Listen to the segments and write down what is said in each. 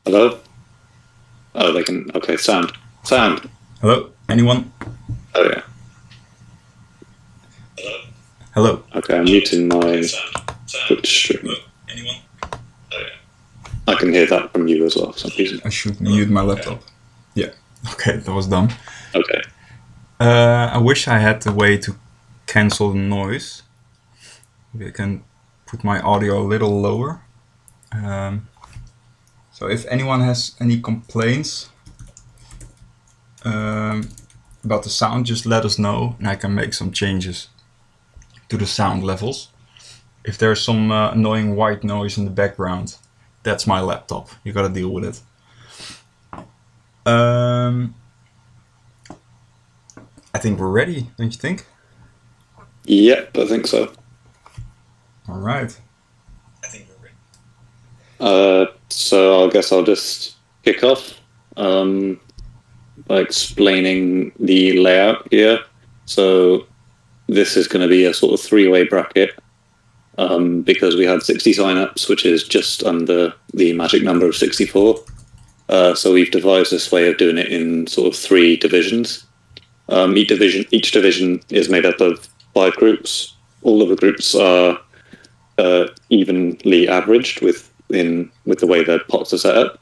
Hello? Oh, they can. Okay, sound. Sound. Hello? Anyone? Oh, yeah. Hello? Okay, I'm muting my Twitch stream. Anyone? I can hear that from you as well for some reason. I should mute my laptop. Yeah. Okay, that was dumb. Okay. I wish I had the way to cancel the noise. Maybe I can put my audio a little lower. So if anyone has any complaints about the sound, just let us know and I can make some changes to the sound levels. If there's some annoying white noise in the background, that's my laptop. You gotta deal with it. I think we're ready, don't you think? Yep, I think so. All right. So I guess I'll just kick off by explaining the layout here. So this is going to be a sort of three-way bracket because we had 60 signups, which is just under the magic number of 64. So we've devised this way of doing it in sort of three divisions. Each division is made up of 5 groups. All of the groups are evenly averaged with the way the pots are set up.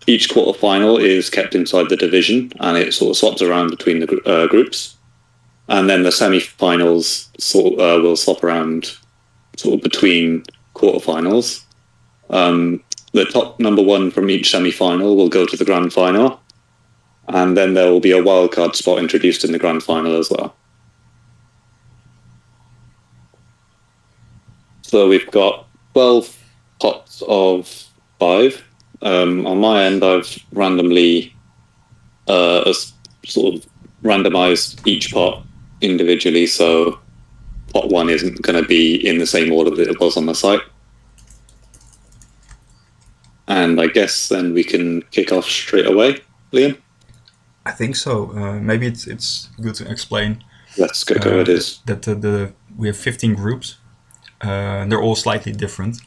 Each quarterfinal is kept inside the division, and it sort of swaps around between the groups. And then the semi-finals will swap around sort of between quarterfinals. The top number 1 from each semi-final will go to the grand final, and then there will be a wildcard spot introduced in the grand final as well. So we've got 12 pots of 5. On my end, I've randomly sort of randomized each pot individually, so pot 1 isn't going to be in the same order that it was on the site. And I guess then we can kick off straight away, Liam? I think so. Maybe it's good to explain. Let's go it is. That we have 15 groups. They're all slightly different.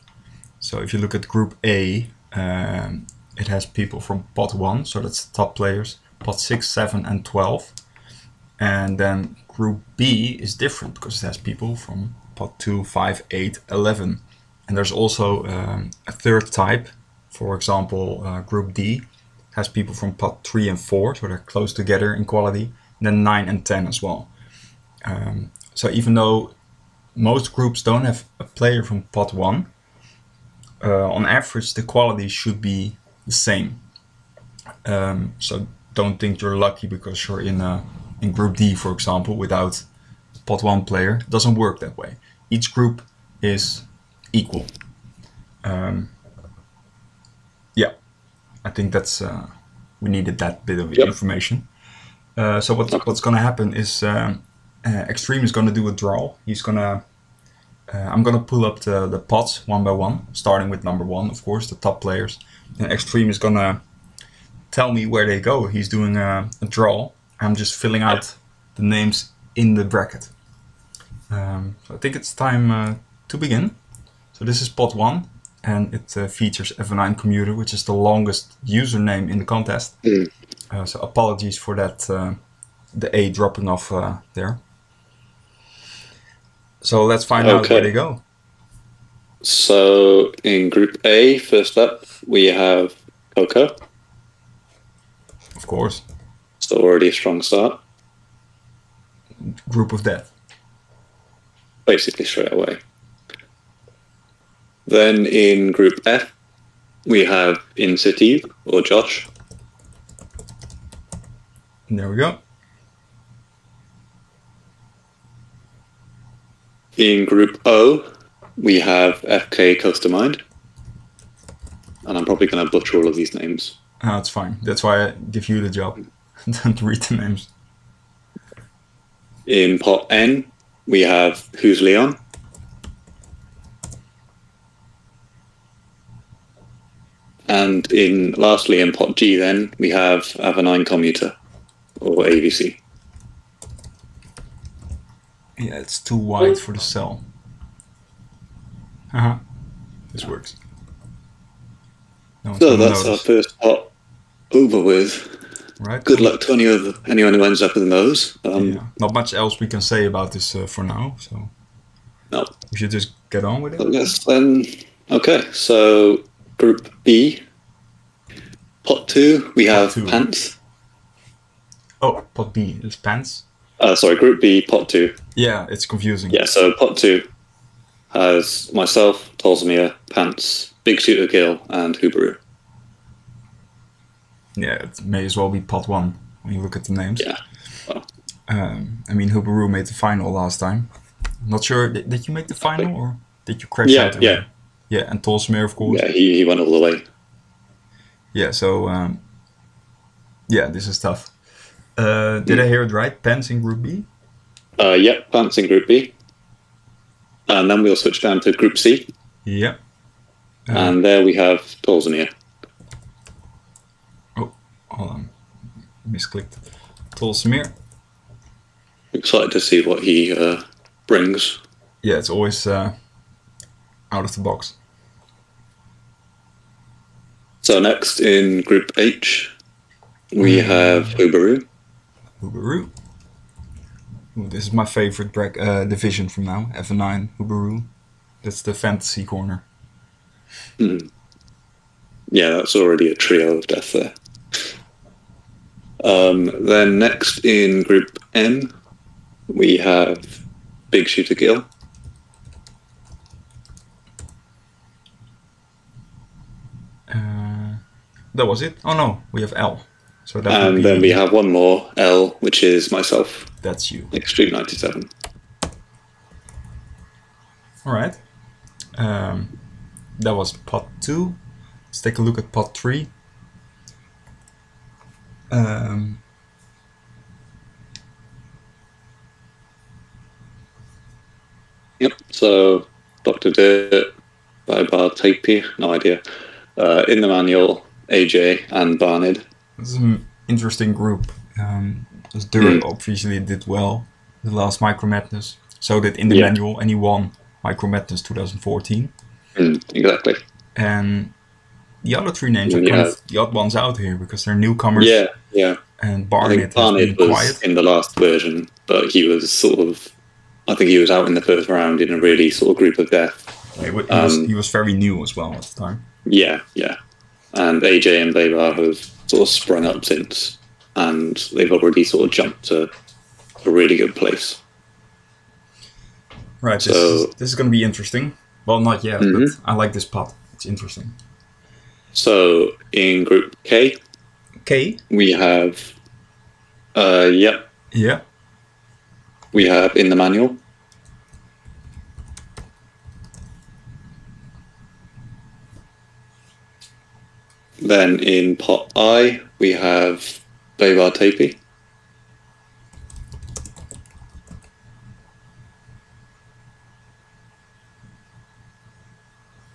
So if you look at Group A, it has people from pot 1, so that's the top players, pot 6, 7, and 12. And then Group B is different because it has people from pot 2, 5, 8, 11. And there's also a third type. For example, Group D has people from pot 3 and 4, so they're close together in quality. And then 9 and 10 as well. So even though most groups don't have a player from pot 1, on average the quality should be the same. So don't think you're lucky because you're in Group D, for example, without pot 1 player. It doesn't work that way. Each group is equal. Yeah, I think that's we needed that bit of information. So what's going to happen is Extreme is going to do a draw. He's going to I'm going to pull up the pots one by one, starting with number 1, of course, the top players. And Extreme is going to tell me where they go. He's doing a draw. I'm just filling out the names in the bracket. So I think it's time to begin. So this is pot 1, and it features F9 Commuter, which is the longest username in the contest. So apologies for that, the A dropping off there. So let's find out where they go. So in Group A, first up, we have Coco. Of course. So already a strong start. Group of Death. Basically straight away. Then in Group F, we have Incentive, or Josh. There we go. In Group O, we have FK Coastermind. And I'm probably going to butcher all of these names. It's fine. That's why I give you the job. Don't read the names. In pot N, we have Who's Leon. And lastly, in pot G, then, we have Avenine Commuter, or AVC. Yeah, it's too wide for the cell. This works. No one's So gonna that's our notice. first pot over with. Right? Good luck to anyone who ends up in those. Yeah. Not much else we can say about this for now, so No, we should just get on with it. I guess then. Okay, so Group B, pot 2, we Pot have 2. pants. Oh, pot B is pants. Sorry, Group B, pot 2. Yeah, it's confusing. Yeah, so pot 2 has myself, Tolsmir, Pants, Big Shooter Gill, and Hubaru. Yeah, it may as well be pot 1 when you look at the names. Yeah. Well, I mean, Hubaru made the final last time. I'm not sure, did you make the final or did you crash Yeah, out? yeah. Yeah, and Tolsmir, of course. Yeah, he went all the way. Yeah, so, yeah, this is tough. Did I hear it right? Pants in Group B? Yep, Pants in Group B. And then we'll switch down to Group C. Yeah. And there we have Tolsmir. Oh, hold on. Misclicked. Tolsmir. Excited to see what he brings. Yeah, it's always out of the box. So next in Group H, we have Hubaru. Hubaru. Ooh, this is my favorite division from now. F9, Hubaru. That's the fantasy corner. Yeah, that's already a trio of death there. Then next in Group M, we have Big Shooter Gill. That was it? Oh no, we have L. So that would And be, then we have one more, L, which is myself, that's you. Extreme 97. Alright. That was pot 2. Let's take a look at pot 3. Yep, so Dr. Dirt, Bar Tapey, no idea. In the manual, AJ and Barnid. This is an interesting group. Because Dirt obviously did well the last Micro Madness. So did in the manual, and he won Micro Madness 2014. Exactly. And the other 3 names are kind of the odd ones out here because they're newcomers. Yeah, yeah. And I think Barnid was quiet. in the last version, but he was sort of, I think he was out in the first round in a really sort of group of death. He was very new as well at the time. Yeah, yeah. And AJ and Baybar have sort of sprung up since, and they've already sort of jumped to a really good place. Right, So, this is going to be interesting. Well, not yet, but I like this pot. It's interesting. So in Group K, we have, Yeah. we have in the manual. Then in pot I, we have Baybar Tapey.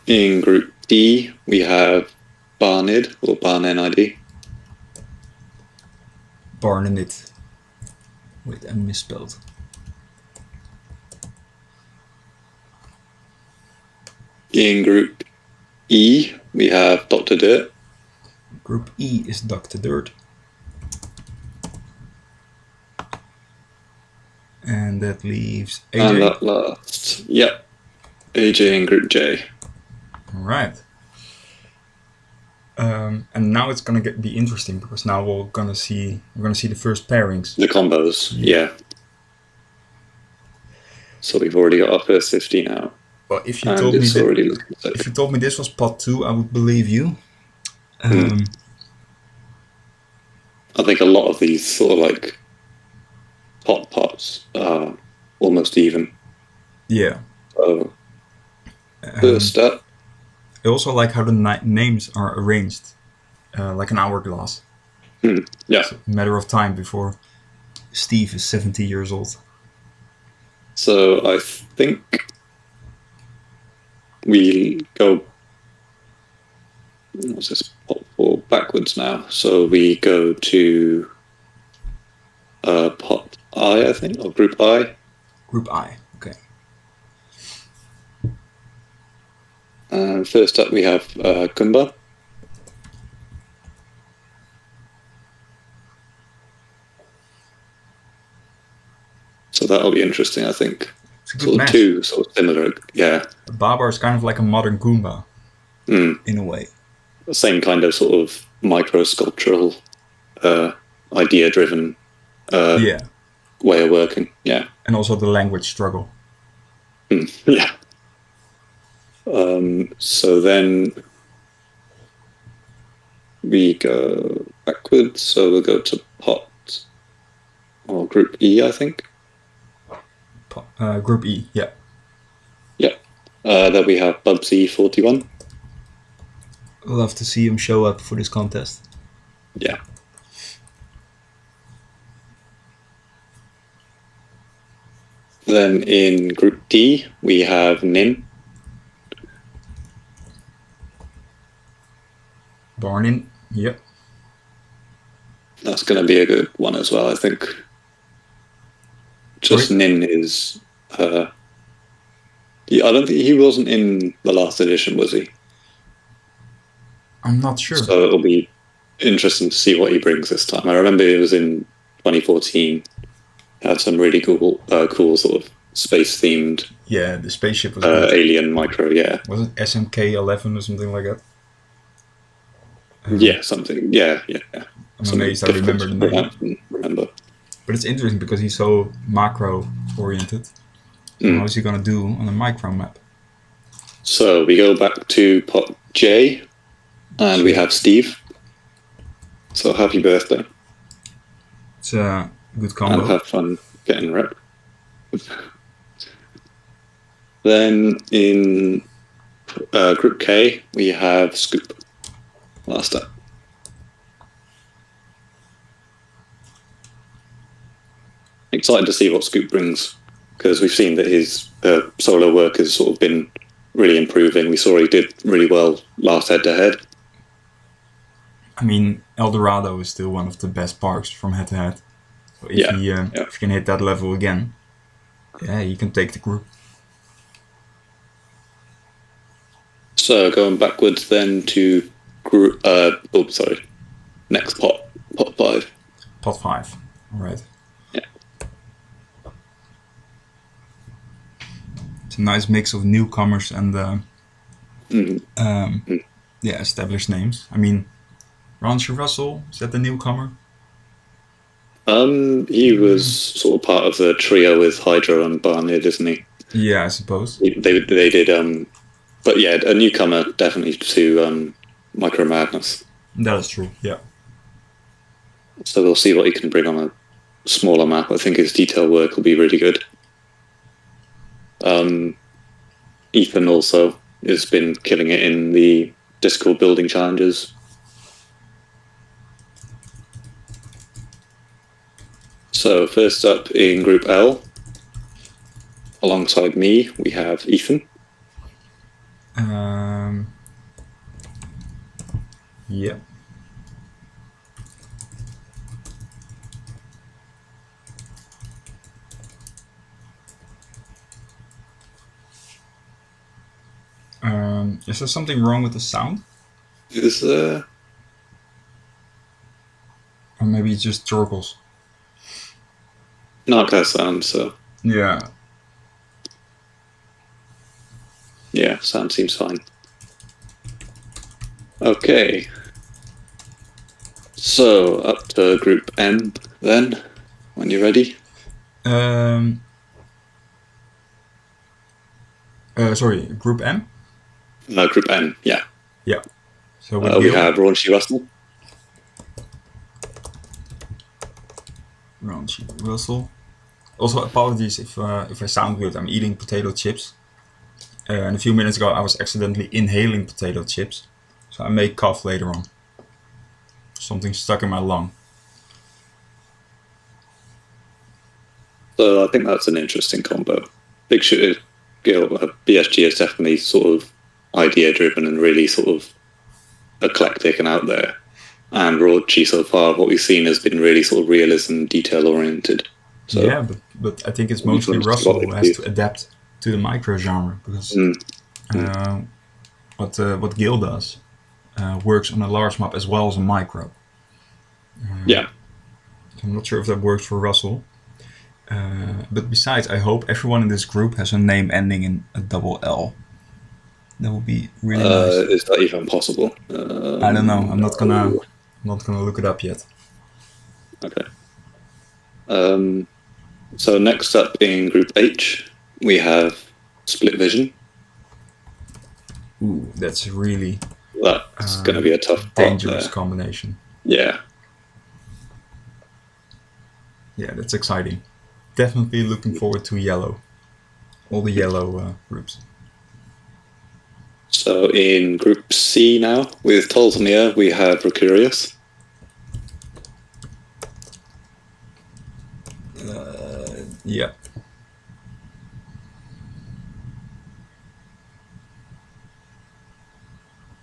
In Group D, we have Barnid, or Barnid. Barnid. Wait, I misspelled. In Group E, we have Dr. Dirt. Group E is Dr. Dirt. And that leaves AJ. And that last, yep, AJ in Group J. Alright. And now it's gonna be interesting because now we're gonna see the first pairings. The combos, yeah. So we've already got our first 15 out. Well, if you And told me it's already looking if you told me this was pot 2, I would believe you. I think a lot of these sort of like pots are almost even. Yeah. So first up, I also like how the names are arranged, like an hourglass. yeah. It's a matter of time before Steve is 70 years old. So I think we go. What's this? Pot 4 backwards now. So we go to pot I think, or Group I. Group I, okay. First up, we have Kumba. that'll be interesting, I think. It's a good Sort of match. two sort of similar, yeah. Babar is kind of like a modern Goomba, in a way. Same kind of sort of micro-sculptural, idea-driven Yeah. way of working, yeah. And also the language struggle. Yeah. So then we go backwards, so we'll go to pot, or group E, I think. Group E, yeah. Yeah. Then we have Bubsy 41. I'd love to see him show up for this contest. Yeah. Then in group D, we have Nin. Barnin, yep. That's going to be a good one as well, I think. Just Sorry? Nin is... I don't think he wasn't in the last edition, was he? I'm not sure. So it'll be interesting to see what he brings this time. I remember it was in 2014. Had some really cool sort of space-themed Yeah, the spaceship was good. alien micro, yeah. Was it SMK-11 or something like that? Yeah, something. Yeah. I'm Something amazed I remember the name. Remember. But it's interesting because he's so macro-oriented. How is he going to do on a micro map? So we go back to pot J, and we have Steve. So happy birthday. It's a good combo. And have fun getting rep. Then in group K, we have Scoop. Last up. Excited to see what Scoop brings, because we've seen that his solo work has sort of been really improving. We saw he did really well last head-to-head. I mean, Eldorado is still one of the best parks from head-to-head. So if he can hit that level again, yeah, he can take the group. So going backwards then to group. Next pot 5. Pot 5, all right. Yeah. It's a nice mix of newcomers and established names. I mean, Raunchy Russell, is that the newcomer? He was sort of part of the trio with Hydra and Barnard, isn't he? Yeah, I suppose. They did. But yeah, a newcomer definitely to Micro Madness. That is true. Yeah. So we'll see what he can bring on a smaller map. I think his detail work will be really good. Ethan also has been killing it in the Discord building challenges. So first up in Group L, alongside me, we have Ethan. Yeah. Is there something wrong with the sound? Is Or maybe it just chortles. not that sound, so Yeah. yeah, sound seems fine. Okay. So up to Group M then, when you're ready. Sorry, Group M? Group N, yeah. Yeah. So We have Raunchy Russell. Raunchy Russell. Also, apologies if I sound weird. I'm eating potato chips. And a few minutes ago, I was accidentally inhaling potato chips. So I may cough later on. Something stuck in my lung. So I think that's an interesting combo. Big Shooter BSG is definitely sort of idea-driven and really sort of eclectic and out there. And Raunchy so far, what we've seen has been really sort of realism, detail-oriented. So yeah, but I think it's mostly Russell who has to adapt to the micro genre, because what Gil does works on a large map as well as a micro. Yeah. I'm not sure if that works for Russell. But besides, I hope everyone in this group has a name ending in a double L. That would be really nice. Is that even possible? I don't know. I'm not gonna look it up yet. Okay. So next up in Group H, we have Split Vision. Ooh, that's really That's going to be a tough dangerous part combination. Yeah. Yeah, that's exciting. Definitely looking forward to yellow. All the yellow groups. So in Group C now, with Tolzamir, we have Recurious. Yeah.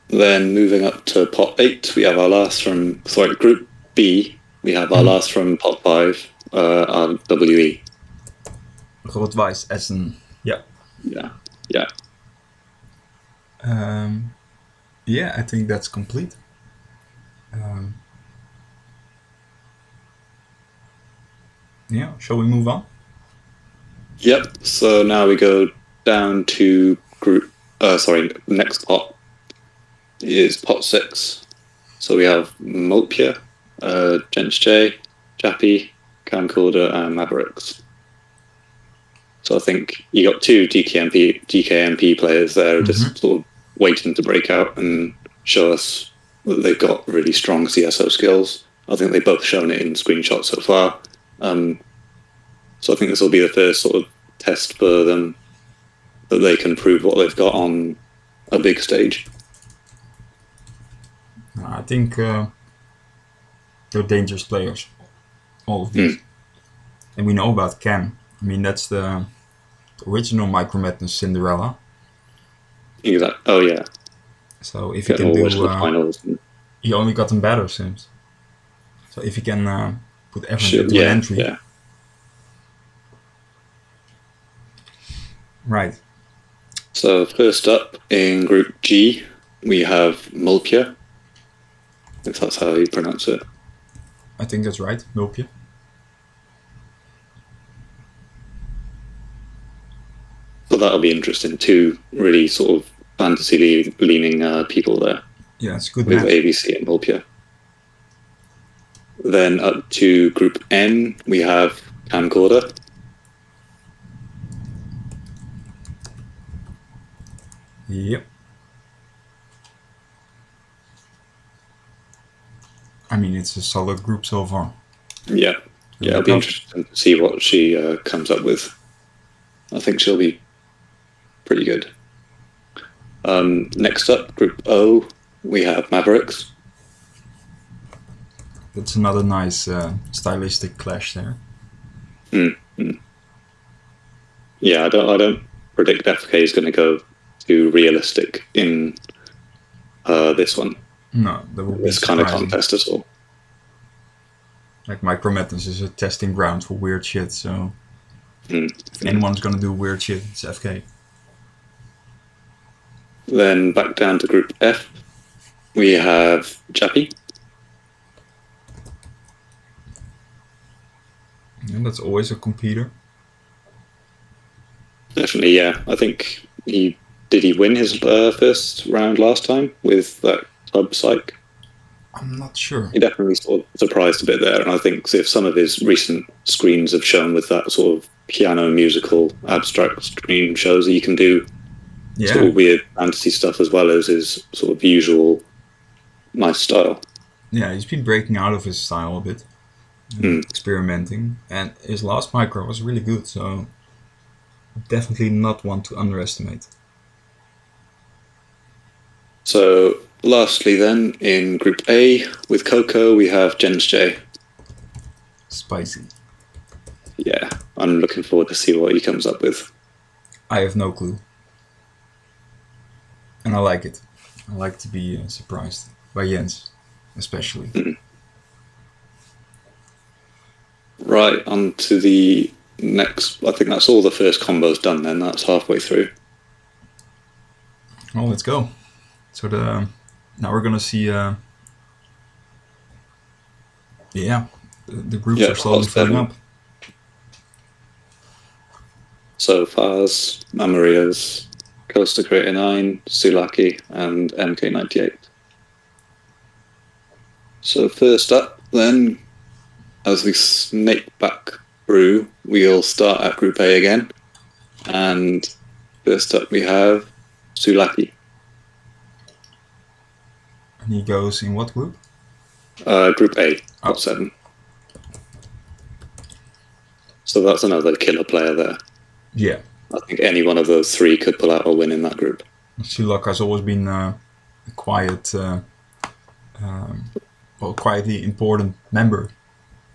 Then moving up to pot 8, we have our last from, Group B, we have our last from pot 5, RWE. Rot-Weiß Essen. Yeah. Yeah, yeah. Yeah, I think that's complete. Yeah, shall we move on? Yep, so now we go down to next pot is pot 6. So we have Molpia, Gents J, Jappy, Camcorder, and Mavericks. So I think you got two DKMP players there, just sort of waiting to break out and show us that they've got really strong CSO skills. I think they've both shown it in screenshots so far. So I think this will be the first sort of test for them that they can prove what they've got on a big stage. I think they're dangerous players, all of these. And we know about Cam. I mean, that's the original Micro Madness Cinderella. Exactly. Oh, yeah. So if he can do... finals. He only gotten better since. So if he can put everything into an entry... Yeah. Right. So first up in Group G, we have Molpia. If that's how you pronounce it. I think that's right, Molpia. So that'll be interesting. Two really sort of fantasy-leaning people there. Yeah, it's good with match. ABC and Molpia. Then up to Group N, we have Camcorder. Yep. I mean, it's a solid group so far. Yeah. Yeah, it'll be interesting to see what she comes up with. I think she'll be pretty good. Next up, Group O, we have Mavericks. That's another nice stylistic clash there. Yeah, I don't predict FK is going to go too realistic in this one. No, that would be this kind of contest at all. Like Micro Madness is a testing ground for weird shit, so if anyone's gonna do weird shit, it's FK. Then back down to Group F, we have Jappy. And that's always a competitor. Definitely, yeah. I think did he win his first round last time with that club psych? I'm not sure. He definitely sort of surprised a bit there, and I think if some of his recent screens have shown with that sort of piano musical abstract screen shows that he can do sort of weird fantasy stuff as well as his sort of usual nice style. Yeah, he's been breaking out of his style a bit, experimenting, and his last micro was really good, so definitely not one to underestimate. So lastly then, in Group A, with Coco, we have Jens J. Spicy. Yeah, I'm looking forward to see what he comes up with. I have no clue. And I like it. I like to be surprised by Jens, especially. Right, on to the next. I think that's all the first combos done then. That's halfway through. Well, let's go. So now we're gonna see. The groups are slowly filling up. So Faz, Mamarias, Costa Creator 9, Sulaki, and MK98. So first up, then, as we snake back through, we'll start at Group A again. And first up, we have Sulaki. And he goes in what group? Group A, top 7. So that's another killer player there. Yeah. I think any one of those 3 could pull out a win in that group. Sulak has always been a quiet, quietly important member.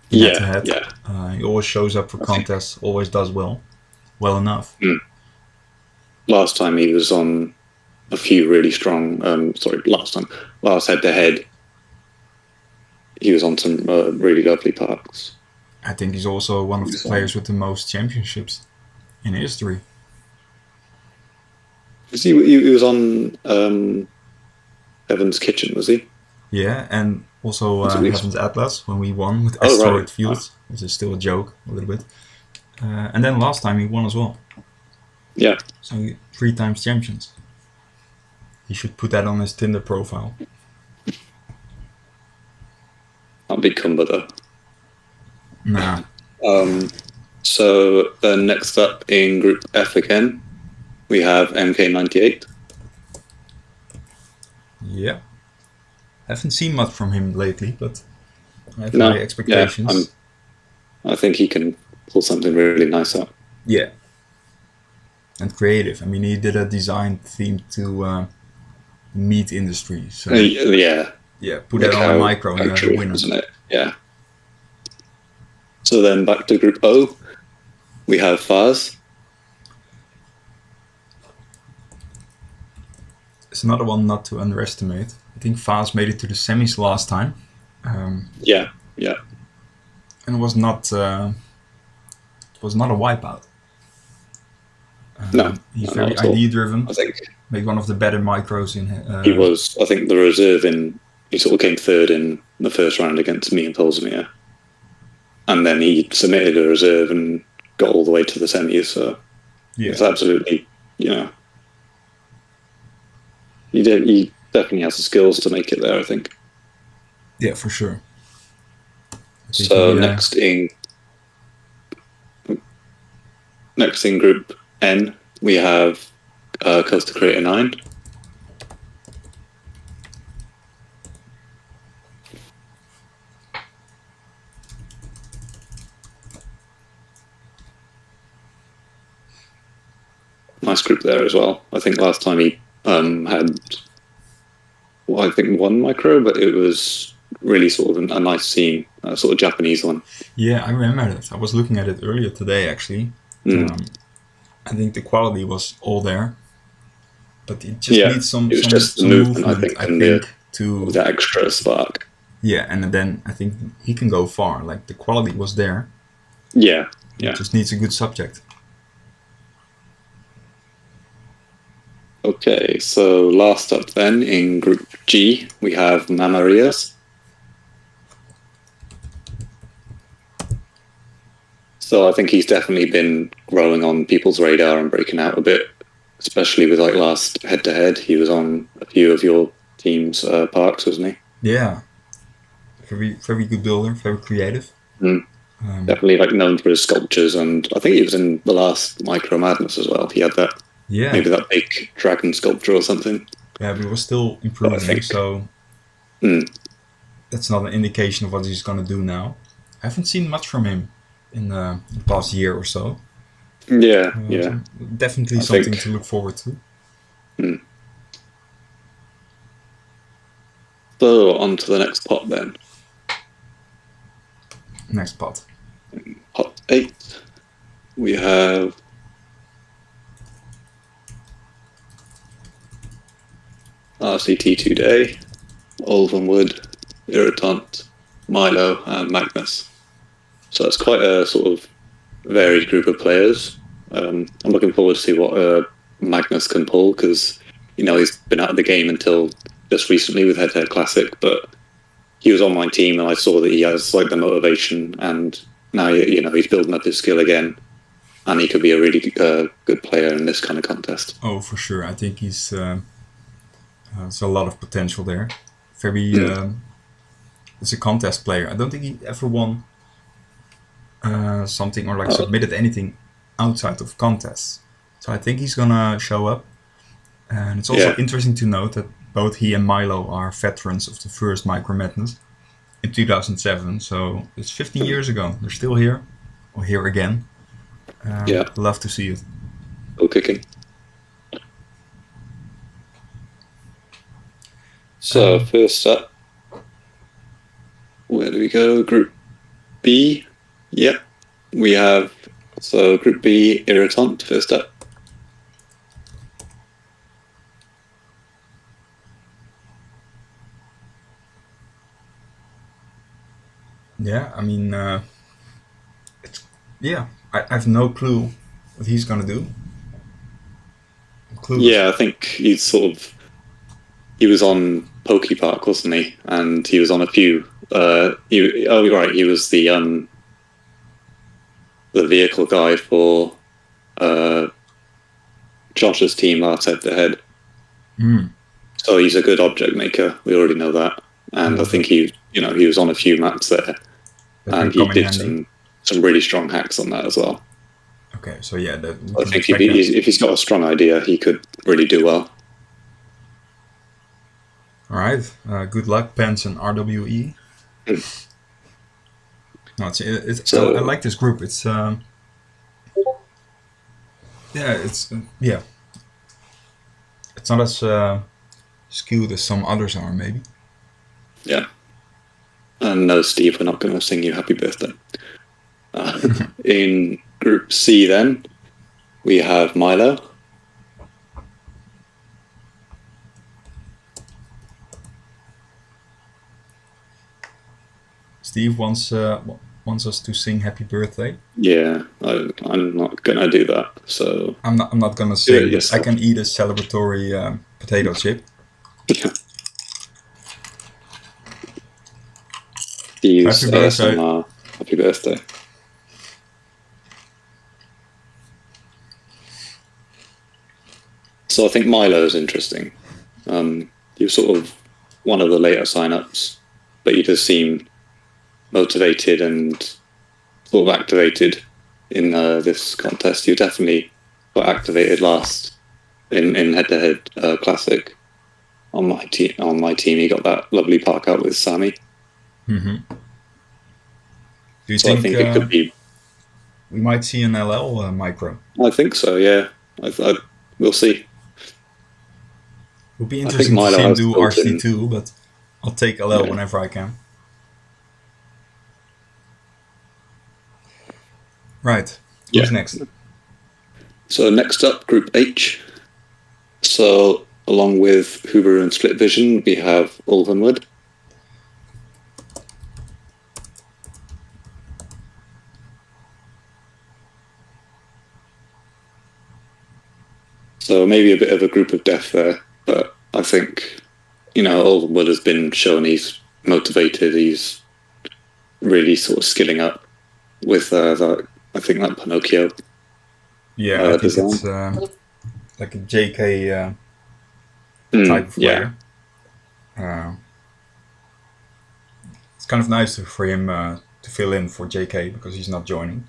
Yeah. He always shows up for contests, always does well enough. Last time he was on a few really strong, last head-to-head, he was on some really lovely parks. I think he's also one of the players with the most championships in history. He was on Heaven's Kitchen, was he? Yeah, and also Heaven's Atlas when we won with Asteroid Fields, which is still a joke a little bit. And then last time he won as well. Yeah. So 3 times champions. He should put that on his Tinder profile. Not big Cumber though. Nah. So then next up in Group F again, we have MK98. Yeah. Haven't seen much from him lately, but I have high expectations. I think he can pull something really nice out. Yeah. And creative. I mean, he did a design theme to meat industry. So yeah, put that on a micro and you have a winner. Isn't it? Yeah. So then back to Group O, we have Faz. It's another one not to underestimate. I think Faz made it to the semis last time. Yeah. And it was not a wipeout. No, he's very ID driven. I think made one of the better micros in. He was, I think, the reserve he sort of came 3rd in the first round against me and Polsmir. And then he submitted a reserve and got all the way to the semis. So it's absolutely, he definitely has the skills to make it there, I think. Yeah, for sure. So next in Group N, we have Costa Creator 9. Nice group there as well. I think last time he had, one micro, but it was really sort of a nice scene, sort of Japanese one. Yeah, I remember that. I was looking at it earlier today, actually. I think the quality was all there, but it just needs some movement, I think to that extra spark. Yeah, and then I think he can go far. Like the quality was there. Yeah. It just needs a good subject. Okay, so last up then in Group G, we have Mamarias. So I think he's definitely been growing on people's radar and breaking out a bit, especially with last head-to-head. He was on a few of your team's parks, wasn't he? Yeah. Very, very good builder, very creative. Definitely known for his sculptures, and I think he was in the last Micro Madness as well. He had that. Yeah. Maybe that big dragon sculpture or something. Yeah, but we're still improving, so that's not an indication of what he's going to do now. I haven't seen much from him in the past year or so. Yeah. Definitely something to look forward to. So, on to the next pot then. Next pot. Pot 8. We have RCT Today, Olvenwood, Irritant, Milo, and Magnus. So it's quite a sort of varied group of players. I'm looking forward to see what Magnus can pull, because he's been out of the game until just recently with Head to Head Classic, but he was on my team and I saw that he has the motivation, and now he's building up his skill again. and he could be a really good player in this kind of contest. Oh, for sure. I think he's there's a lot of potential there. Very, he's a contest player. I don't think he ever won something or like submitted anything outside of contests. So I think he's gonna show up. And it's also interesting to note that both he and Milo are veterans of the first Micro Madness in 2007. So it's 15 years ago. They're still here, or here again. Love to see it. Go kicking. So first up, where do we go? Group B. Yep. We have, so Group B, Irritant, first up. Yeah, I mean, I have no clue what he's gonna do. Yeah, I think he was on Pokey Park, wasn't he? And he was on a few. He was the vehicle guy for Josh's team last head-to-head. So he's a good object maker. We already know that, and I think he was on a few maps there, and he did some really strong hacks on that as well. Okay, so yeah, I think if he's got a strong idea, he could really do well. All right, good luck, Pence and RWE. No, I like this group. It's it's not as skewed as some others are, maybe. Yeah. And no, Steve, we're not going to sing you happy birthday. In Group C, then, we have Milo. Steve wants us to sing happy birthday. Yeah, I'm not going to do that. So I'm not going to sing. I can eat a celebratory potato chip. Steve's ASMR. Happy birthday. So I think Milo is interesting. He was sort of one of the later sign-ups, but he does seem motivated and sort of activated in this contest. He definitely got activated last in head-to-head classic. On my team, he got that lovely park out with Sammy. Mm-hmm. Do you think it could be? We might see an LL micro. I think so. Yeah, we'll see. It would be interesting to see him do RC2, but I'll take LL whenever I can. Right. Who's next? So next up, Group H. So along with Huber and Split Vision, we have Ulvenwood. So maybe a bit of a group of death there, but I think, Ulvenwood has been shown he's motivated. He's really sort of skilling up with that Pinocchio. Yeah, I think it's like a JK type of player. It's kind of nice for him to fill in for JK because he's not joining.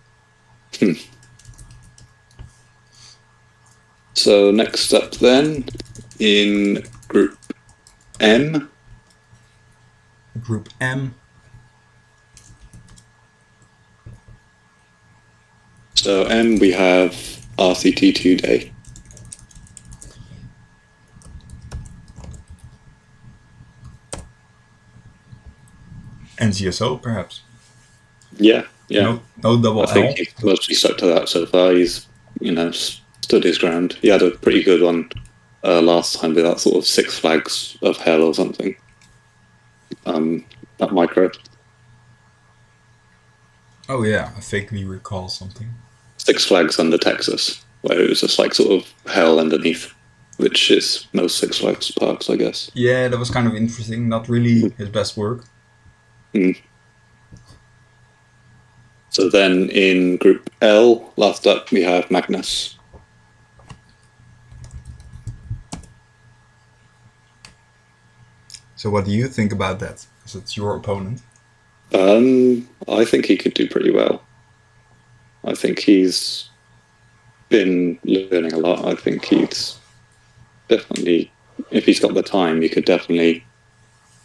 So next up then, in Group M. Group M. So M, we have RCT2 Day. NCSO, perhaps. Yeah. No double L. I think he's mostly stuck to that so far. He's, stood his ground. He had a pretty good one last time with that sort of 6 flags of hell or something. That micro. Oh yeah, I vaguely recall something. 6 flags under Texas, where it was just like sort of hell underneath, which is most 6 Flags parks, I guess. Yeah, that was kind of interesting. Not really his best work. So then in Group L, last up, we have Magnus. So what do you think about that? Because it's your opponent. I think he could do pretty well. I think he's been learning a lot. I think he's definitely, if he's got the time, he could definitely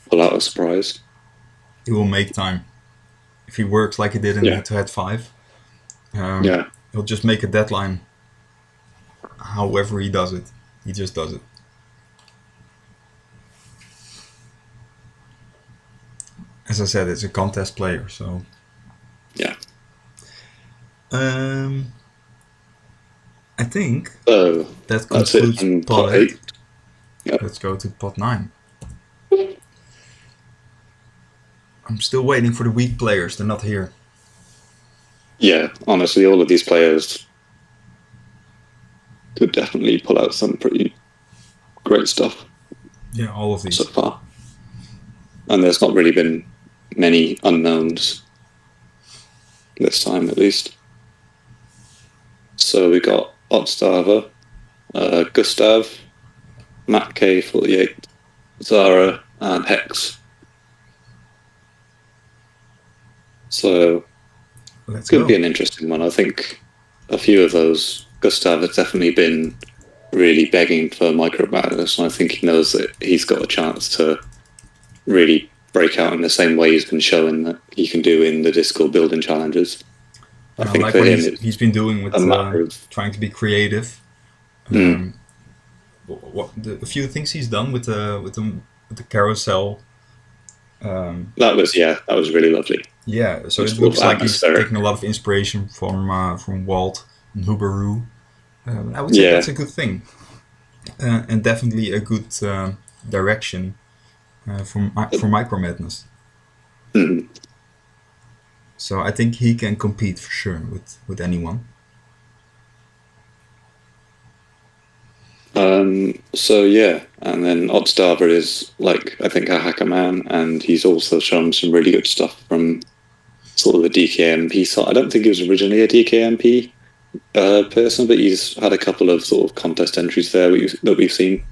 pull out a surprise. He will make time. If he works like he did in Head-to-Head 5, he'll just make a deadline. However he does it, he just does it. As I said, it's a contest player, so... Yeah. I think that concludes pot 8. Yep. Let's go to pot 9. I'm still waiting for the weak players. They're not here. Yeah, honestly, all of these players could definitely pull out some pretty great stuff. Yeah, all of these. So far. And there's not really been many unknowns this time, at least. So we got Oddstava, Gustav, Matt K48, Zara, and Hex. So it's going to be an interesting one. I think a few of those, Gustav has definitely been really begging for Micro Madness, and I think he knows that he's got a chance to really break out in the same way he's been showing that he can do in the Discord building challenges. I think like what he's been doing with trying to be creative. A few things he's done with the carousel. That was really lovely. Yeah, so it looks like he's taking a lot of inspiration from Walt and Hubaru. I would say that's a good thing, and definitely a good direction for Micro Madness. Mm-hmm. So I think he can compete for sure with anyone. So yeah, and then Oddstava is I think a hacker man, and he's also shown some really good stuff from sort of the DKMP side. I don't think he was originally a DKMP person, but he's had a couple of sort of contest entries there that we've seen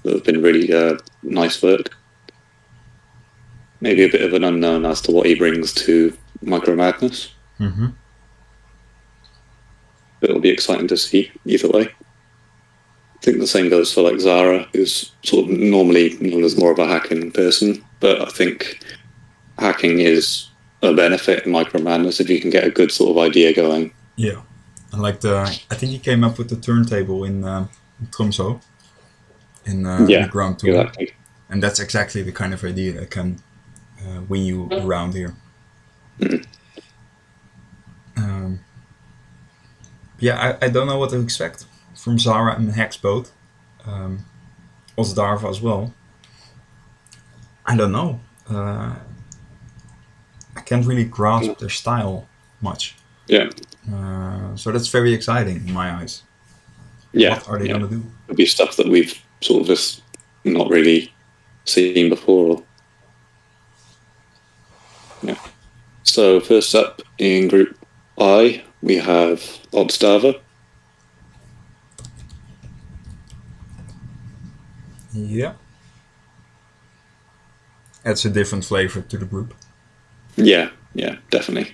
that have been really nice work. Maybe a bit of an unknown as to what he brings to Micro Madness. Mm-hmm. But it'll be exciting to see either way. I think the same goes for Zara, who's sort of normally known as more of a hacking person, but I think hacking is a benefit in Micro Madness if you can get a good sort of idea going. Yeah, and I think he came up with the turntable in Tromsø in the Ground Tour, exactly. And that's exactly the kind of idea that can win you around here. Mm-hmm. I don't know what to expect from Zara and Hex both. Osdarva as well. I don't know. I can't really grasp their style much. Yeah. So that's very exciting in my eyes. Yeah. What are they going to do? It'll be stuff that we've sort of just not really seen before. Yeah. So first up in Group I, we have Oddstava. Yeah. Adds a different flavor to the group. Yeah, definitely.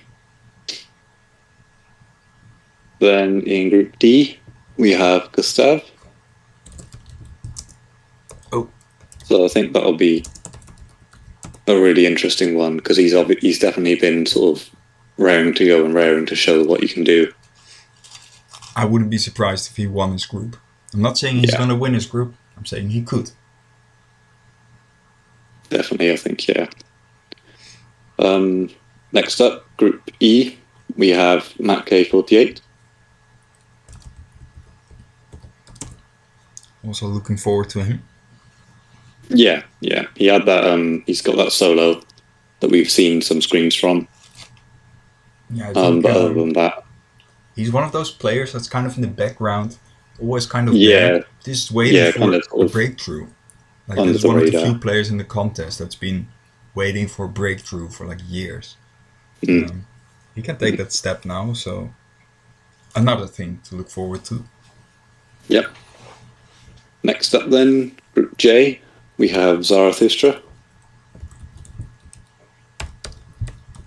Then in Group D, we have Gustav. Oh. So I think that'll be a really interesting one because he's definitely been sort of raring to go and raring to show what he can do. I wouldn't be surprised if he won his group. I'm not saying he's going to win his group. I'm saying he could. Definitely, I think, yeah. Next up, Group E, we have Matt K48. Also looking forward to him. Yeah. He had that. He's got that solo that we've seen some screens from. Yeah, I think, but other than that, he's one of those players that's kind of in the background, always kind of there, just waiting for a breakthrough. Like this is one of the few players in the contest that's been waiting for a breakthrough for years. he can take that step now. So another thing to look forward to. Yep. Next up then, Group J, we have Zarathustra.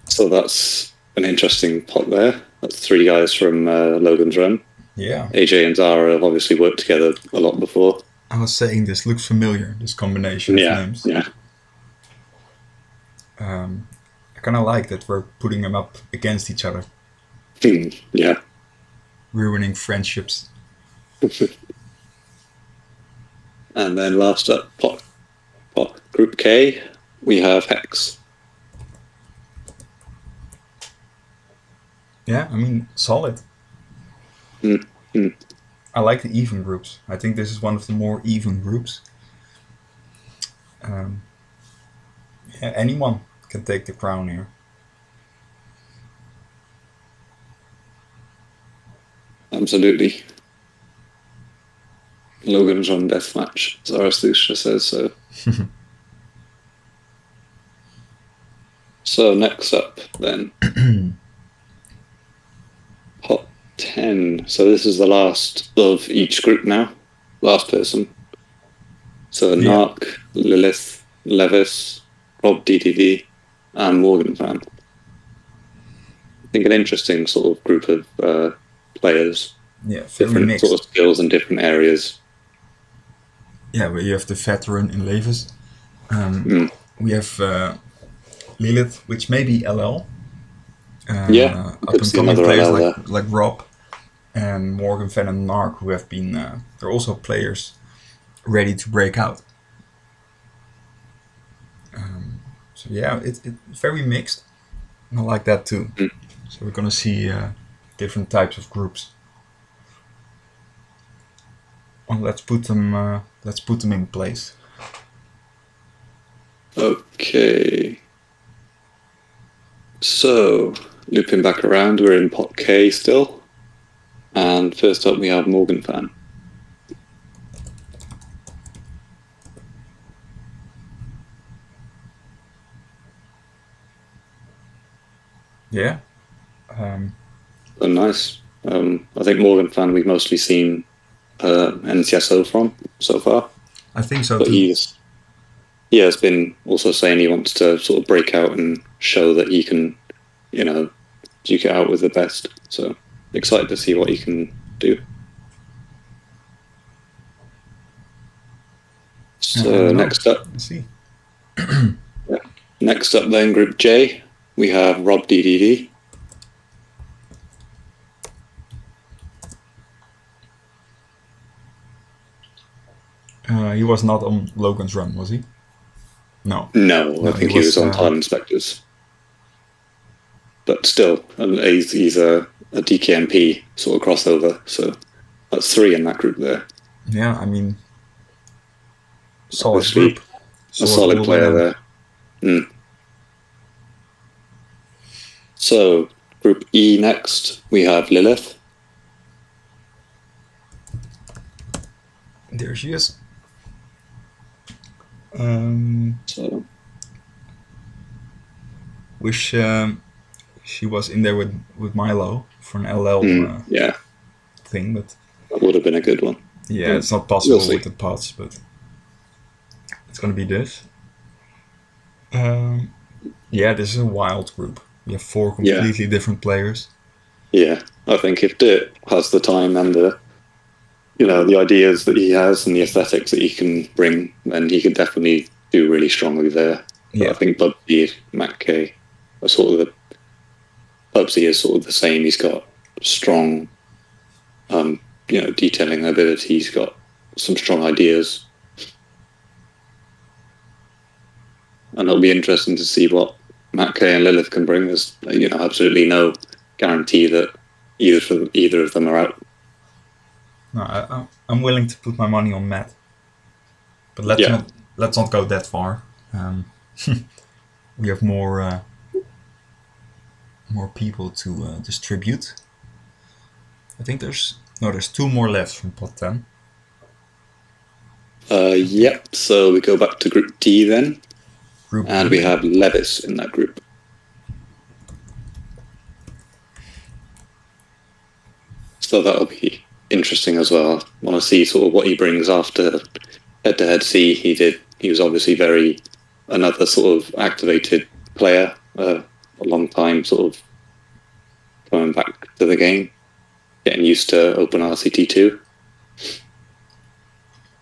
So that's an interesting pot there. That's 3 guys from Logan's Run. Yeah. AJ and Zara have obviously worked together a lot before. I was saying this looks familiar, this combination of names. Yeah. I kind of like that we're putting them up against each other. Yeah. Ruining friendships. And then last up, pot Group K, we have Hex. Yeah, I mean, solid. I like the even groups. I think this is one of the more even groups. Yeah, anyone can take the crown here. Absolutely. Logan's Run deathmatch, Zarathustra says so. So next up then, pot 10. So this is the last of each group now. Last person. So Narc, Lilith, Levis, Rob DDD, and Morgan Fan. I think an interesting sort of group of players. Yeah, very different mixed. sort of skills in different areas. Yeah, but you have the veteran in Levis. We have Lilith, which may be LL. Up and coming players like Rob and Morgan Van and Narc, who have been they're also players ready to break out. So yeah, it's very mixed. And I like that too. So we're gonna see different types of groups. Well, let's put them in place. Okay. So, looping back around, we're in pot K still. And first up we have Morgan Fan. Yeah. Oh, nice. I think Morgan Fan we've mostly seen NCSO from so far. I think so but too. He has been also saying he wants to sort of break out and show that he can, duke it out with the best. So excited to see what he can do. So next up, let's see. Next up then, Group J, we have Rob DDD. He was not on Logan's Run, was he? No. No, I think he was on Tile Inspectors. But still, he's a DKMP sort of crossover, so that's 3 in that group there. Yeah, I mean, solid group. A solid player there. So, Group E next, we have Lilith. There she is. Wish she was in there with Milo for an LL thing, but that would have been a good one. Yeah, it's not possible with the pots, but it's gonna be this. Yeah, this is a wild group. We have 4 completely different players. Yeah, I think if Dirt has the time and the ideas that he has and the aesthetics that he can bring, then he could definitely do really strongly there. Yeah. But I think Bubsy, Matt K, are sort of Bubsy is sort of the same. He's got strong, detailing ability. He's got some strong ideas. And it'll be interesting to see what Matt K and Lilith can bring. There's, absolutely no guarantee that either of them are out. No, I'm willing to put my money on Matt, but let's not go that far. We have more people to distribute. I think there's 2 more left from pot 10. Yep. So we go back to Group D then, we have Levis in that group. So that'll be interesting as well. I want to see sort of what he brings after head-to-head C. He was obviously another sort of activated player, a long time sort of coming back to the game, getting used to Open RCT2.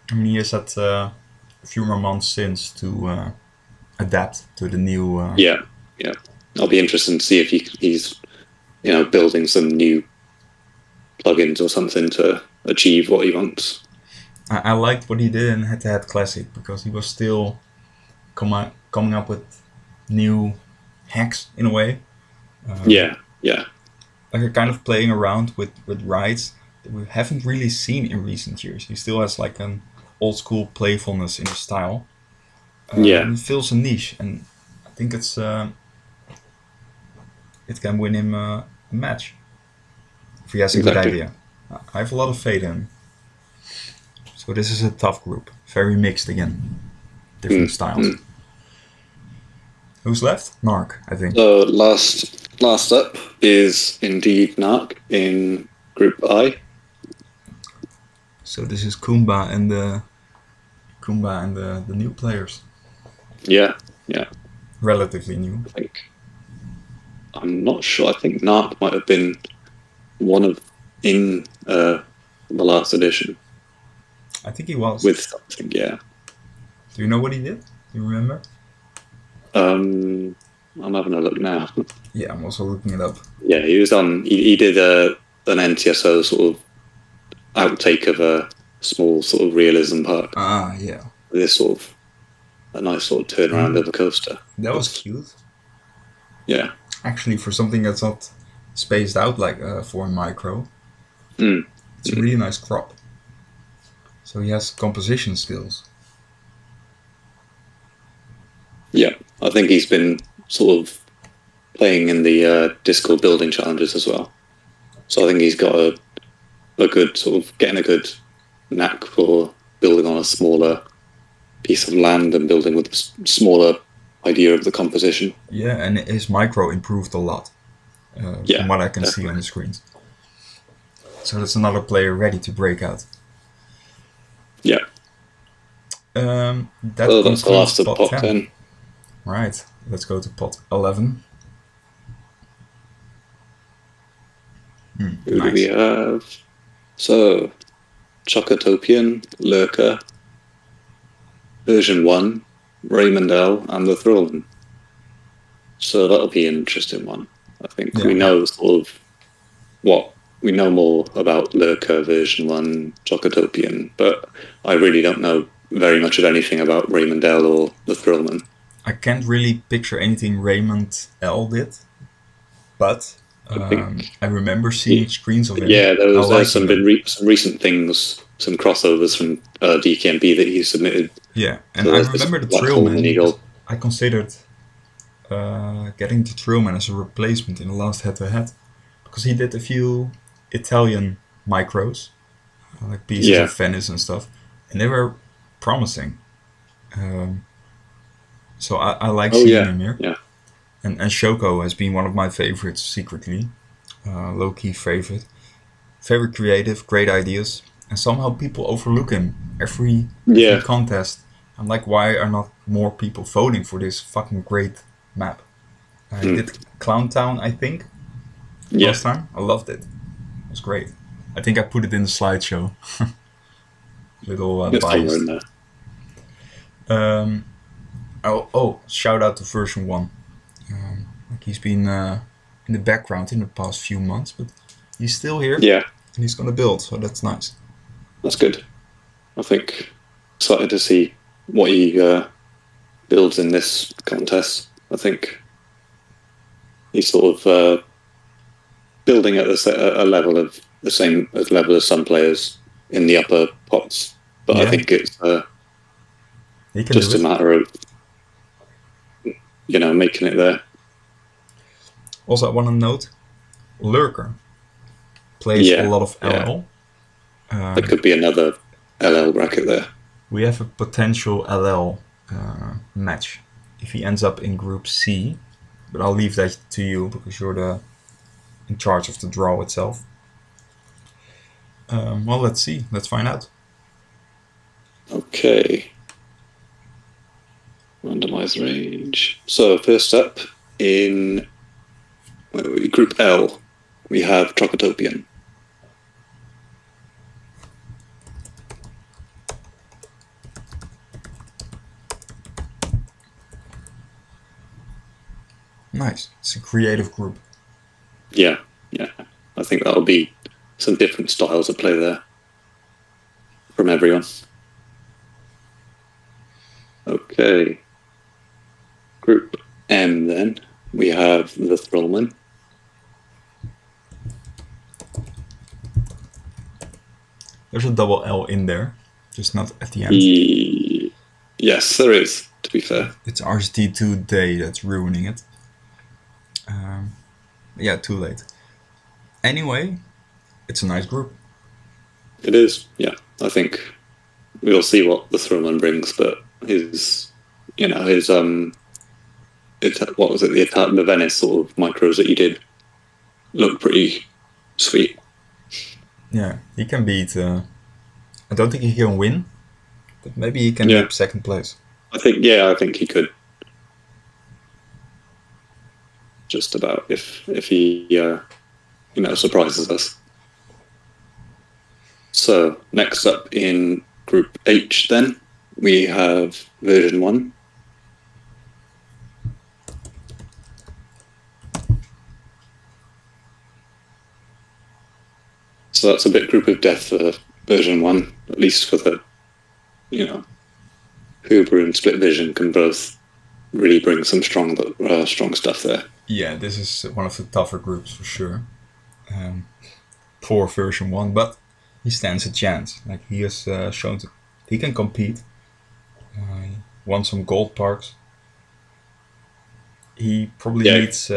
I mean, he has had a few more months since to adapt to the new. Yeah. I'll be interested to see if he's building some new plugins or something to achieve what he wants. I liked what he did in Head-to-Head Classic because he was still coming up with new hacks in a way. Yeah. Like a kind of playing around with rides that we haven't really seen in recent years. He still has like an old school playfulness in his style. And it fills a niche, and I think it can win him a match if he has a good idea. I have a lot of faith in him. So this is a tough group, very mixed again, different styles. Who's left? Narc, I think. So last up is indeed Narc in Group I. So this is Kumba and the new players. Yeah. Relatively new. I'm not sure. I think Narc might have been one of in the last edition. I think he was. With something, yeah. Do you know what he did? Do you remember? I'm having a look now. Yeah, I'm also looking it up. Yeah, he was on. He did an NTSO sort of outtake of a small sort of realism park. Yeah. With this sort of a nice sort of turnaround of a coaster. That was cute. Yeah. Actually, for something that's not spaced out like for a micro, it's a really nice crop. So he has composition skills. Yeah, I think he's been sort of playing in the Discord building challenges as well. So I think he's got a good sort of getting a good knack for building on a smaller piece of land and building with a smaller idea of the composition. Yeah, and his micro improved a lot from what I can see on the screens. So that's another player ready to break out. Yeah. That that's the last of pot 10. Right, let's go to pot 11. Who do we have? So, Chocotopian, Lurker, version 1, Raymond L, and the Thrillman. So that'll be an interesting one. I think we know sort of we know more about Lurker version 1, Chocotopian, but I really don't know very much of anything about Raymond L or the Thrillman. I can't really picture anything Raymond L did, but I remember seeing screens of it. Yeah, there's some recent things, some crossovers from DKMB that he submitted. Yeah, and I remember the Thrillman. I considered getting the Thrillman as a replacement in the last head-to-head because he did a few Italian micros, like pieces of Venice and stuff, and they were promising. So I like seeing him here. Yeah. And Shoko has been one of my favorites secretly. Low-key favorite. Very creative, great ideas. And somehow people overlook him every contest. I'm like, why are not more people voting for this fucking great map? I did Clown Town, I think, last time. I loved it. It was great. I think I put it in the slideshow. Little biased. Shout out to version 1. Like he's been in the background in the past few months, but he's still here. Yeah. And he's going to build, so that's nice. That's good. I think excited to see what he builds in this contest. I think he's sort of building at a level of the same level as some players in the upper pots. But I think it's just a matter of making it there. Also, I want to note, Lurker plays a lot of LL. There could be another LL bracket there. We have a potential LL match if he ends up in Group C, but I'll leave that to you because you're in charge of the draw itself. Well, let's see. Let's find out. Okay. Randomize range. So first up in Group L, we have Trocotopian. Nice. It's a creative group. Yeah. I think that'll be some different styles at play there from everyone. Okay. Group M then, we have the Thrillman. There's a double L in there, just not at the end. Yes, there is, to be fair. It's RCT2 Day that's ruining it. Yeah, too late. Anyway, it's a nice group. It is, yeah. I think we'll see what the Thrillman brings, but what was it, the Venice sort of micros that you did look pretty sweet. Yeah, he can beat. I don't think he can win, but maybe he can nip second place. I think he could. Just about if he surprises us. So next up in Group H, then we have version 1. So that's a bit group of death for version 1, at least for the, Huber and Split Vision can both really bring some strong stuff there. Yeah, this is one of the tougher groups for sure. For version 1, but he stands a chance. Like, he has shown he can compete. He won some gold parks. He probably needs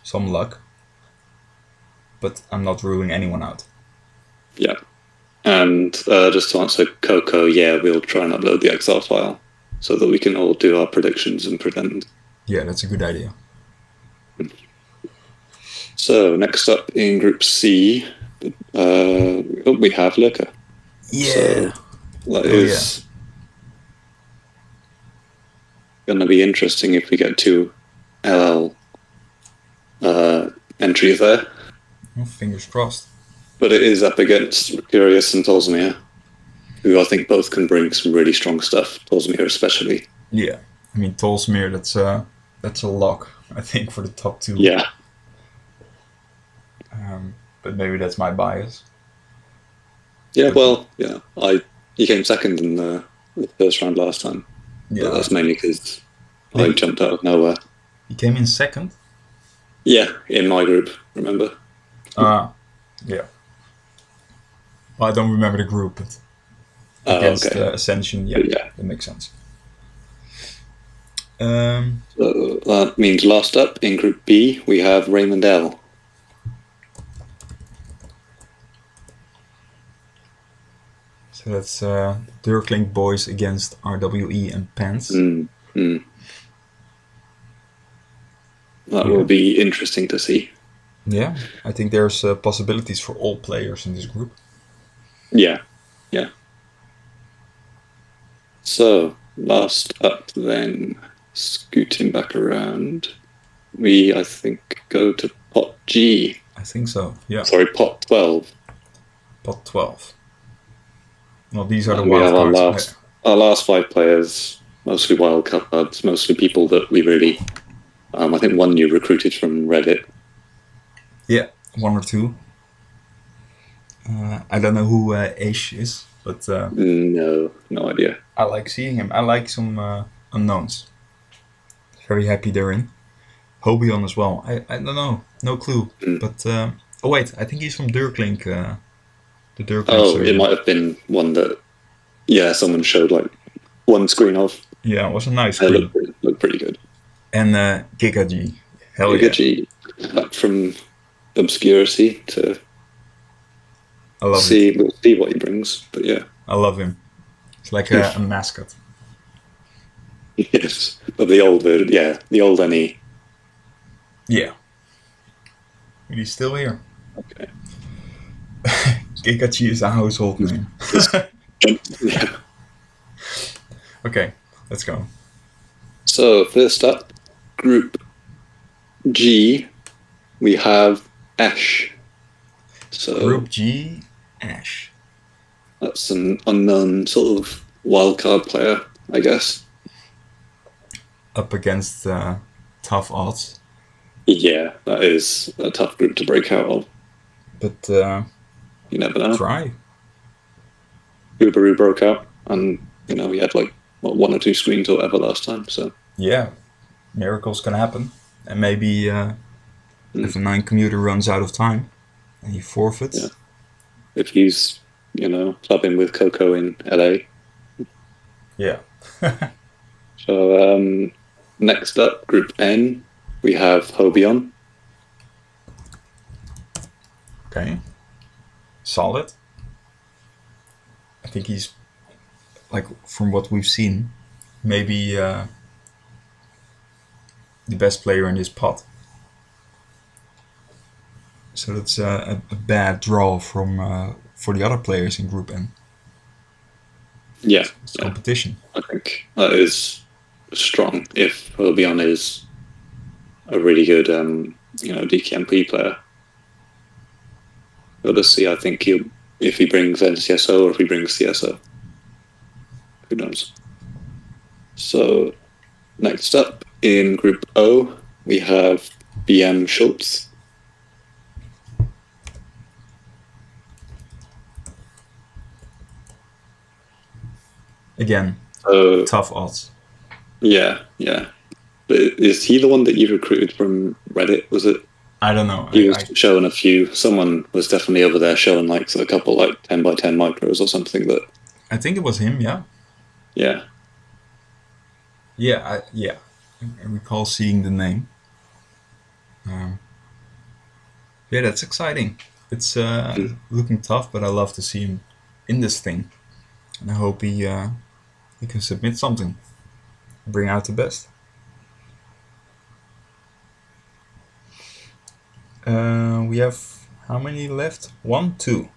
some luck, but I'm not ruling anyone out. Yeah. And just to answer Coco, we'll try and upload the Excel file so that we can all do our predictions and pretend. Yeah, that's a good idea. So next up in Group C, we have Lurker. Yeah. So that is going to be interesting if we get 2 LL entries there. Well, fingers crossed. But it is up against Mercurius and Tolsmir, who I think both can bring some really strong stuff, Tolsmir especially. Yeah, I mean, Tolsmir, that's a lock, I think, for the top 2. Yeah. But maybe that's my bias. Yeah, he came second in the first round last time. Yeah, but that's mainly because I jumped out of nowhere. He came in second? Yeah, in my group, remember? Yeah. Well, I don't remember the group, but against Ascension, that makes sense. So that means last up in Group B, we have Raymond L. So that's Dirklink boys against RWE and Pants. That will be interesting to see. Yeah, I think there's possibilities for all players in this group. Yeah. So, last up then, scooting back around, we, I think, go to Pot G. I think so, yeah. Sorry, Pot 12. Pot 12. Well, these are the wild cards. Our last 5 players, mostly wild cards, mostly people that we really... I think one you recruited from Reddit. Yeah, 1 or 2. I don't know who Aish is, but... no idea. I like seeing him. I like some unknowns. Very happy they're in. Hobion as well. I don't know. No clue. But... oh wait, I think he's from Dirklink. The Dirklink it might have been one that... Yeah, someone showed like one screen of. Yeah, it was a nice screen. It looked pretty good. And Giga G. Hell Giga G. Back from obscurity to... We'll see what he brings, but yeah. I love him. It's like a mascot. Yes, but the old NE. Yeah. But he's still here. Okay. Kikachi is a household name. Yeah. Okay, let's go. So first up, Group G, we have Ash. So Group G, Ash. that's an unknown sort of wildcard player, I guess. Up against tough odds. Yeah, that is a tough group to break out of. But you never know. Try. Uberu broke out, and we had like 1 or 2 screens or whatever last time. So yeah, miracles can happen, and maybe if a 9 commuter runs out of time and he forfeits. Yeah. If he's clubbing with Coco in LA. Yeah. So next up, Group N, we have Hobion. Okay. Solid. I think he's, like, from what we've seen, maybe the best player in this pot. So that's a bad draw from for the other players in Group N. Yeah. It's competition. I think that is strong if Hobion is a really good DKMP player. We'll just see. I think if he brings NCSO or if he brings CSO. Who knows? So next up in Group O, we have BM Schultz. Again, tough odds. Yeah. But is he the one that you recruited from Reddit? Was it? I don't know. He was showing a few. Someone was definitely over there showing like a couple like 10x10 micros or something. That I think it was him. Yeah. Yeah. Yeah. I recall seeing the name. Yeah, that's exciting. It's looking tough, but I love to see him in this thing, and I hope he can submit something, bring out the best. We have how many left? 1, 2.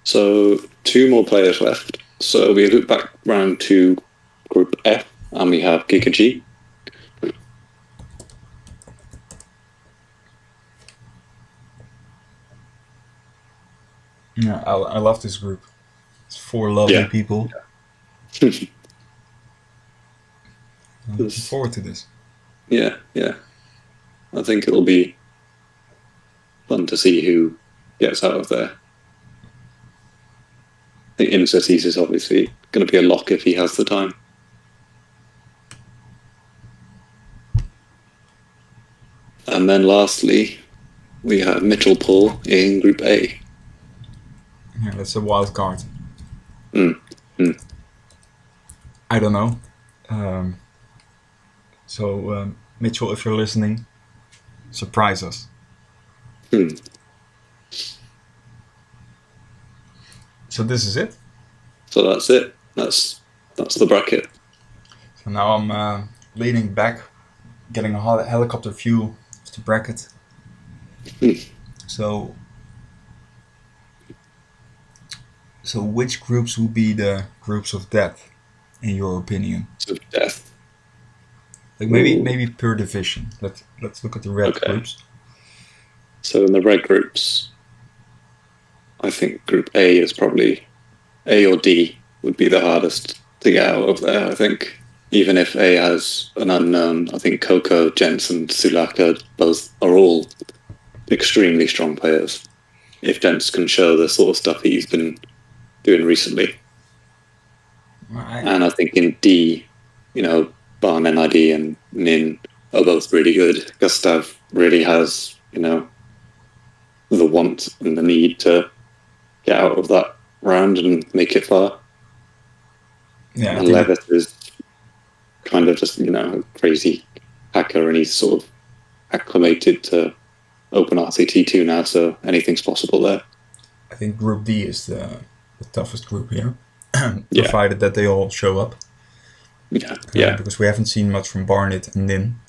So 2 more players left. So we look back round to Group F, and we have Giga G. Yeah, I love this group. It's 4 lovely people. Yeah. I'm looking forward to this. Yeah. I think it'll be fun to see who gets out of there. I think Incertes is obviously going to be a lock if he has the time. And then lastly, we have Mitchell Paul in Group A. Yeah, that's a wild card. I don't know. So Mitchell, if you're listening, surprise us. So this is it? So that's it. That's the bracket. So now I'm leaning back, getting a helicopter view of the bracket. So which groups will be the groups of death, in your opinion? Of death. Like maybe per division. Let's look at the red groups. So in the red groups, I think Group A is probably A or D would be the hardest to get out of there. I think even if A has an unknown, I think Coco, Jensen, Sulaka both are all extremely strong players. If Jens can show the sort of stuff he's been doing recently. Right. And I think in D, Barn, NID and Nin are both really good. Gustav really has, the want and the need to get out of that round and make it far. Yeah, and Levitt is kind of just, a crazy hacker, and he's sort of acclimated to Open RCT2 now, so anything's possible there. I think Group D is the toughest group here, provided that they all show up. Yeah. Because we haven't seen much from Barnett and Nin,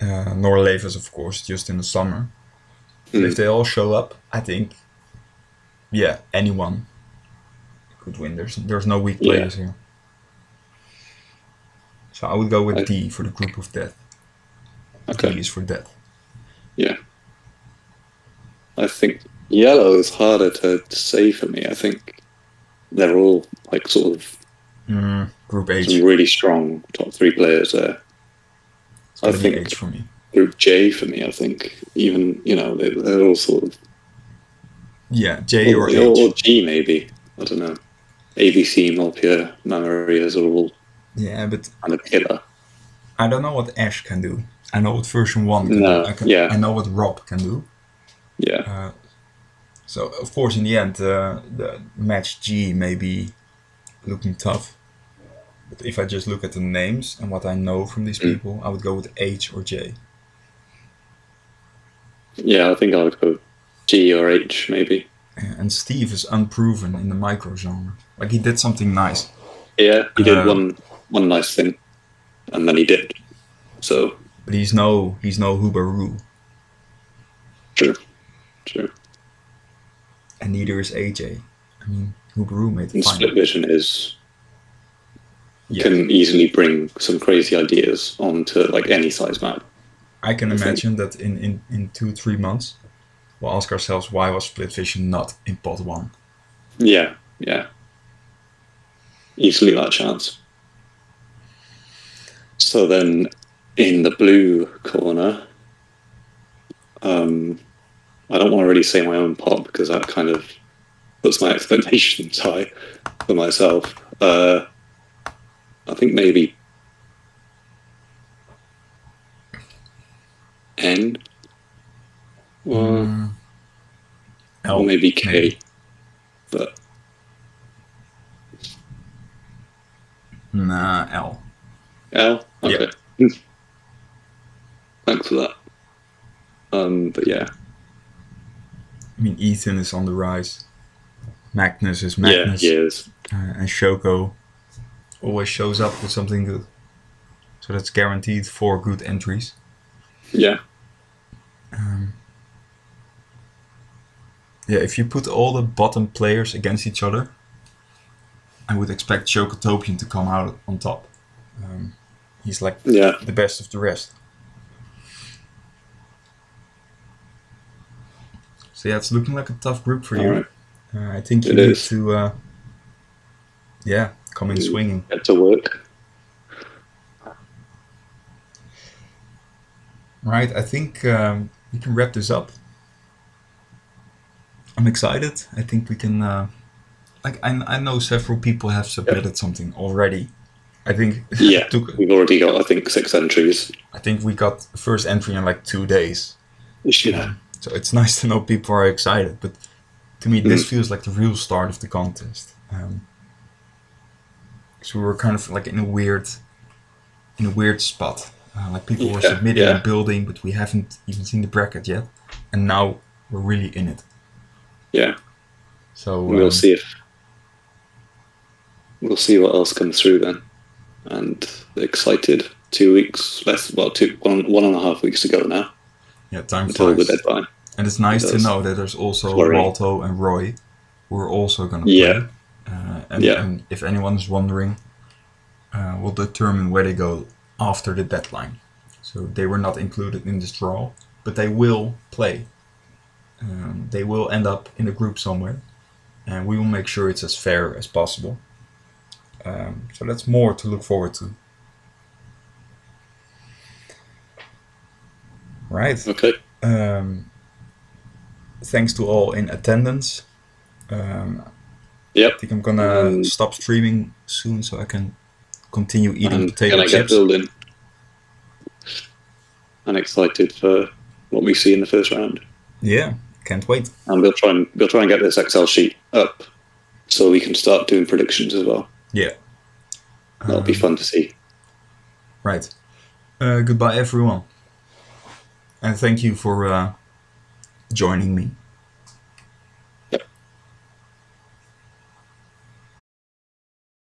nor Levis, of course, just in the summer. But if they all show up, I think Yeah, anyone could win. There's no weak Yeah. players here. So I would go with I- D for the group of death. Okay. D is for death. Yeah. I think yellow is harder to say for me. I think they're all like sort of Group H. some really strong top 3 players there. It's gonna I be think H for me. Group J for me. I think even they're all sort of Yeah, J or H. or G maybe. I don't know. ABC, Mulpia, Mamarias are all But kind of killer. I don't know what Ash can do. I know what version 1 can No, do. yeah. I know what Rob can do. Yeah. So, of course, in the end, the match G may be looking tough. But if I just look at the names and what I know from these people, I would go with H or J. Yeah, I think I would go G or H maybe. And Steve is unproven in the micro genre. Like, he did something nice. Yeah, he did one nice thing, and then he dipped. So, But he's no Hoobaroo. true. And neither is AJ. I mean, Hoobaroo made the And final. Split Vision can easily bring some crazy ideas onto like any size map. I can imagine that in 2-3 months, we'll ask ourselves, why was Split Vision not in pot 1? Yeah. Easily that chance. So then in the blue corner, I don't want to really say my own pot because that kind of puts my expectations high for myself. I think maybe N or L, maybe K. maybe. But Nah, L. L? Okay. Yeah. Thanks for that. But yeah. I mean, Ethan is on the rise. Magnus is Magnus. Yeah, he is. And Shoko always shows up with something good. So that's guaranteed 4 good entries. Yeah. If you put all the bottom players against each other, I would expect Chocotopian to come out on top. He's like the best of the rest. So yeah, it's looking like a tough group for you. Right. I think you need to, come in swinging. Get to work. Right, I think we can wrap this up. I'm excited. I think we can. I know several people have submitted something already. I think. Yeah, we've already got, I think, 6 entries. I think we got the first entry in like 2 days. Yeah. So it's nice to know people are excited, but to me, this feels like the real start of the contest. So we were kind of like in a weird spot. Like people were submitting and building, but we haven't even seen the bracket yet, and now we're really in it. Yeah. So we'll see what else comes through then. And excited. 2 weeks less. Well, 1.5 weeks to go now. Yeah, time until flies. the deadline. And it's nice to know that there's also Walto and Roy who are also going to play. And if anyone's wondering, we'll determine where they go after the deadline. So they were not included in this draw, but they will play. They will end up in a group somewhere, and we will make sure it's as fair as possible. So that's more to look forward to. Right. Okay. Thanks to all in attendance. I think I'm gonna stop streaming soon so I can continue eating potato chips. Get building. I'm excited for what we see in the first round. Yeah, can't wait. And we'll try and get this Excel sheet up so we can start doing predictions as well. Yeah. That'll be fun to see. Right. Goodbye, everyone. And thank you for joining me.